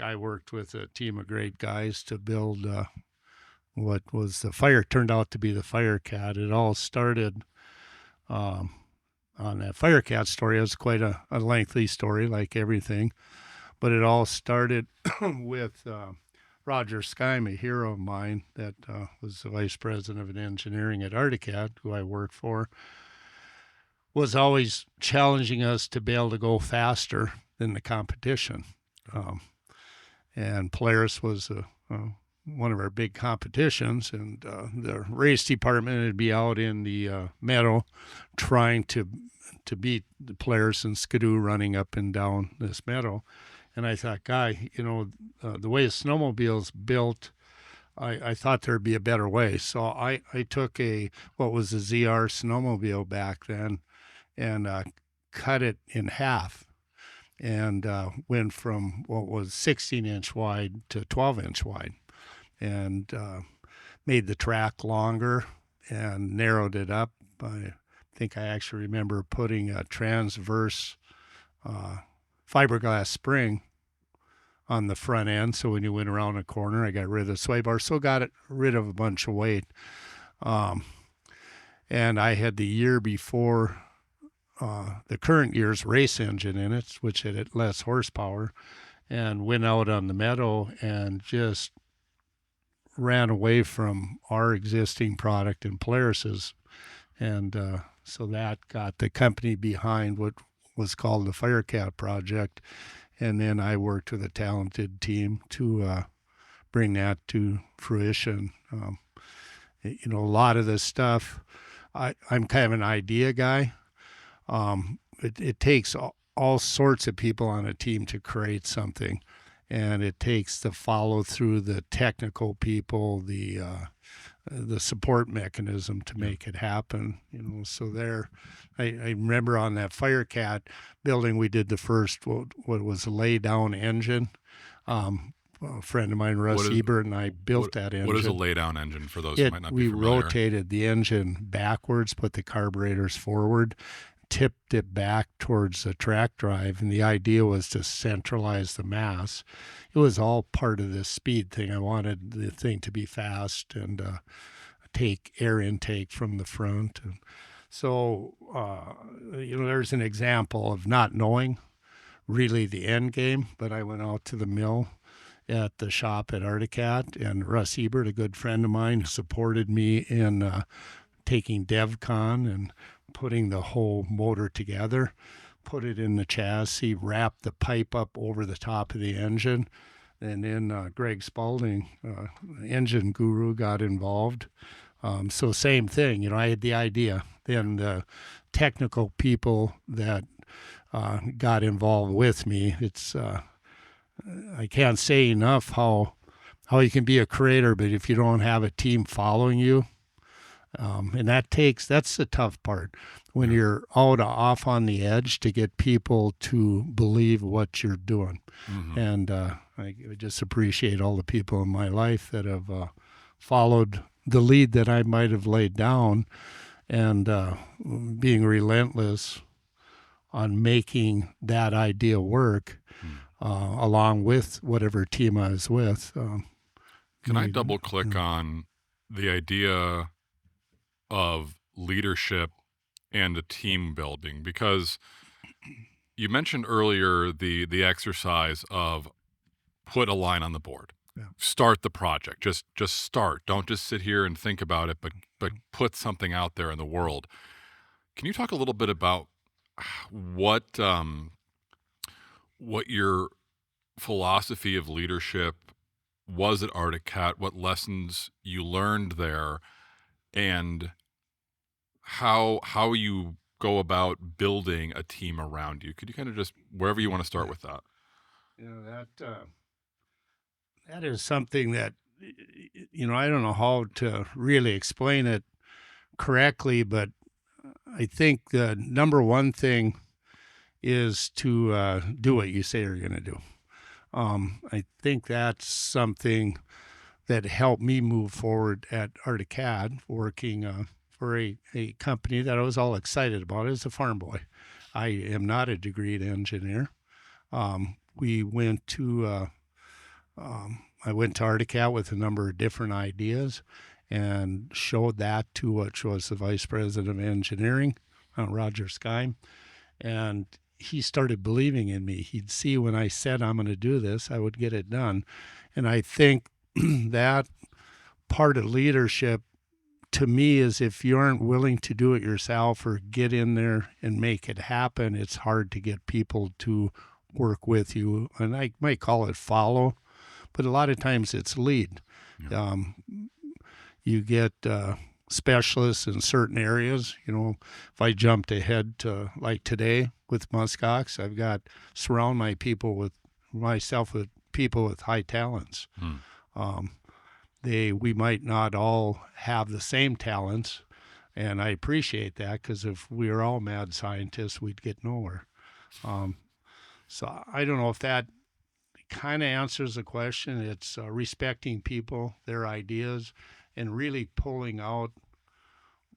I worked with a team of great guys to build what was turned out to be the FireCat. It all started um, on that FireCat story. It was quite a lengthy story, like everything, but it all started with Roger Skyme, a hero of mine that was the vice president of engineering at Articat, who I worked for, was always challenging us to be able to go faster than the competition. Um, and Polaris was one of our big competitions, and the race department would be out in the meadow trying to beat the Polaris and Skidoo running up and down this meadow. And I thought, Guy, the way a snowmobile's built, I thought there'd be a better way. So I took what was a ZR snowmobile back then and cut it in half and went from what was 16-inch wide to 12-inch wide, and made the track longer and narrowed it up. I think I actually remember putting a transverse fiberglass spring on the front end, so when you went around a corner, I got rid of the sway bar, so got rid of a bunch of weight. And I had the year before the current year's race engine in it, which had less horsepower, and went out on the meadow and just ran away from our existing product and Polaris's. And so that got the company behind what was called the FireCat project. And then I worked with a talented team to bring that to fruition. A lot of this stuff, I'm kind of an idea guy. It takes all sorts of people on a team to create something, and it takes the follow through, the technical people, the support mechanism to make it happen. So I remember on that FireCat building, we did the first what was a lay down engine. A friend of mine, Russ Ebert, and I built that engine. What is a lay down engine for those who might not be familiar? We rotated the engine backwards, put the carburetors forward, tipped it back towards the track drive, and the idea was to centralize the mass. It was all part of this speed thing. I wanted the thing to be fast and take air intake from the front. And so, there's an example of not knowing really the end game, but I went out to the mill at the shop at Articat, and Russ Ebert, a good friend of mine, supported me in taking DevCon and putting the whole motor together, put it in the chassis, wrapped the pipe up over the top of the engine, and then Greg Spalding, engine guru, got involved. So same thing, I had the idea. Then the technical people that got involved with me, it's I can't say enough how you can be a creator, but if you don't have a team following you, and that's the tough part when you're off on the edge, to get people to believe what you're doing. Mm-hmm. And I just appreciate all the people in my life that have followed the lead that I might have laid down, and being relentless on making that idea work, along with whatever team I was with. Can I double click on the idea of leadership and a team building? Because you mentioned earlier the exercise of put a line on the board. Yeah. Start the project. Just start. Don't just sit here and think about it, but put something out there in the world. Can you talk a little bit about what your philosophy of leadership was at Articat, what lessons you learned there, and how you go about building a team around you? Could you kind of just, wherever you want to start with that? That is something that, I don't know how to really explain it correctly, but I think the number one thing is to do what you say you're going to do. I think that's something that helped me move forward at Articat, working for a company that I was all excited about as a farm boy. I am not a degreed engineer. We went to I went to FIRST with a number of different ideas and showed that to what was the vice president of engineering, Roger Sky, and he started believing in me. He'd see when I said I'm going to do this, I would get it done. And I think that part of leadership to me is if you aren't willing to do it yourself or get in there and make it happen, it's hard to get people to work with you. And I might call it follow, but a lot of times it's lead. Yeah. You get specialists in certain areas. You know, if I jumped ahead to like today with MUSKOX, I've got surround myself with people with high talents. We might not all have the same talents, and I appreciate that because if we were all mad scientists, we'd get nowhere. So I don't know if that kind of answers the question. It's respecting people, their ideas, and really pulling out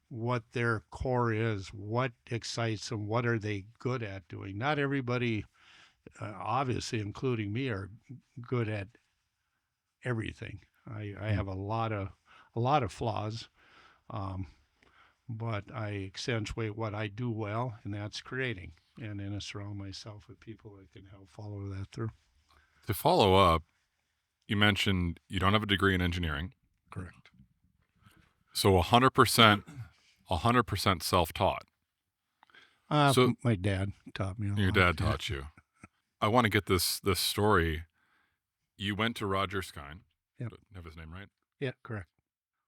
what their core is, what excites them, what are they good at doing. Not everybody, obviously, including me, are good at everything. I have a lot of flaws, but I accentuate what I do well, and that's creating. And then I surround myself with people that can help follow that through. To follow up, you mentioned you don't have a degree in engineering. Correct. So 100% self-taught. So my dad taught me a lot. Your dad taught you. I want to get this story. You went to Roger Skine. Yep. Have his name right? Yeah, correct.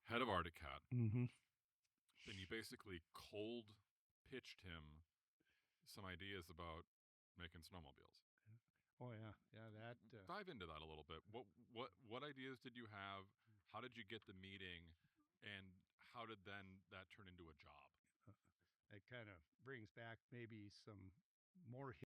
Head of FIRST. Mm-hmm. And you basically cold pitched him some ideas about making snowmobiles. Oh yeah, that. Dive into that a little bit. What ideas did you have? How did you get the meeting? And how did then that turn into a job? It kind of brings back maybe some more